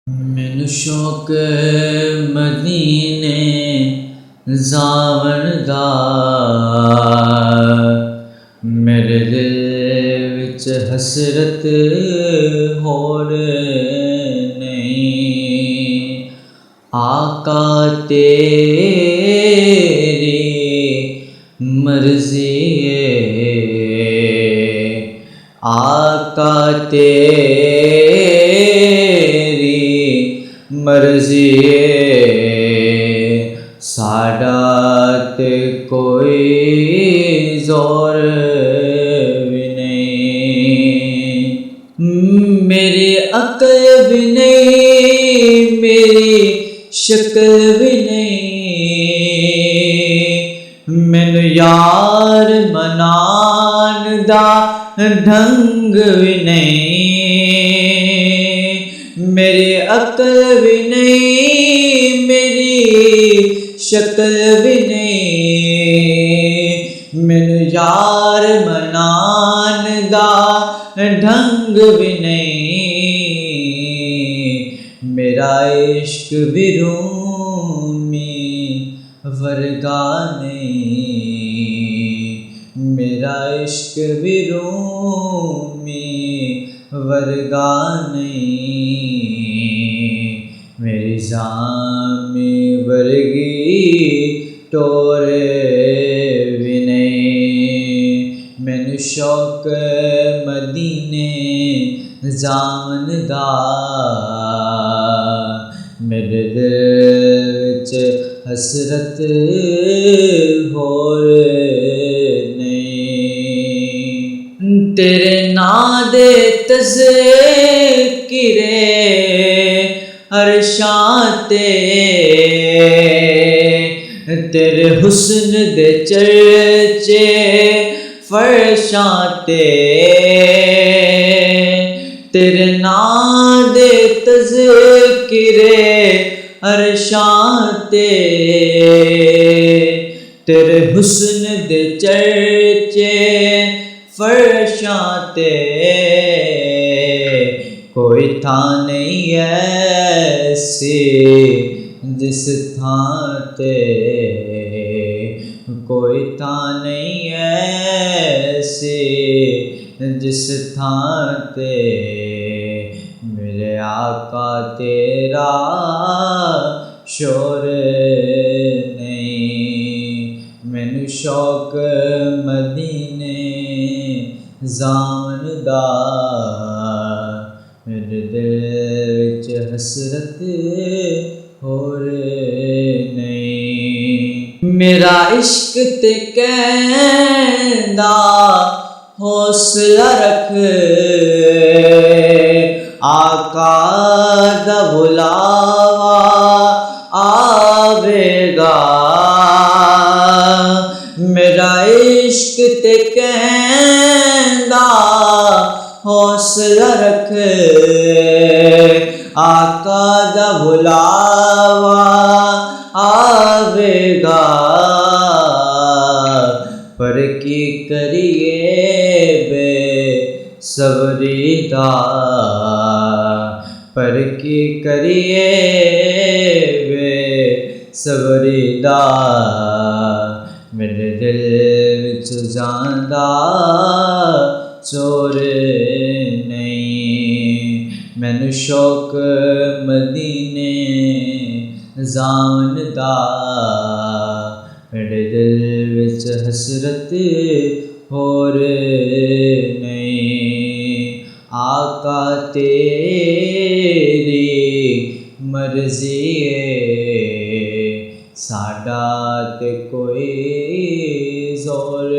मैनू शौक मदीने जावन दा, मेरे दिल विच हसरत होर नहीं। आका तेरी मर्जी है, आका तेरी मर्जी साडा ते कोई जोर भी नहीं। मेरी अकल भी नहीं, मेरी शक्ल भी नहीं, मैनू यार मनान दा ढंग भी नहीं। मेरी अकल भी नहीं, मेरी शक्ल भी नहीं, मैनू यार मनान दा ढंग भी नहीं। मेरा इश्क भी रूमी वर्गा नहीं, मेरा इश्क भी रूमी वर्गा नहीं। मेरी जामी वर्गी टोरे भी नहीं। मैनू शौक मदीने जावन दा, मेरे दिल विच हसरत होर नहीं। तेरे नां दे तज़किरे अरशां ते, तेरे हुस्न दे चर्चे फरशां ते। तेरे नां दे तज़किरे अरशां ते, तेरे हुस्न दे चर्चे फरशां ते। कोई थां नहीं ऐसी जिस थां ते, कोई थां नहीं ऐसी जिस थां ते। मेरे आका तेरा शोर नहीं। मैनू शौक मदीने जावन दा, मेरे दिल विच हसरत होर नहीं। मेरा इश्क ते कहंदा हौसला रख, आका दा बुलावा आवेगा। मेरा इश्क ते कहंदा हौसला रख, आका दा बुलावा आवेगा। पर की करिए बे सबरी दा, पर की करिए बे सबरी दा। मेरे दिल विच जांदा चोर नहीं। मैनू शौक मदीने जावन दा, मेरे दिल विच हसरत होर नहीं। आका तेरी मर्जी है, साडा ते कोई जोर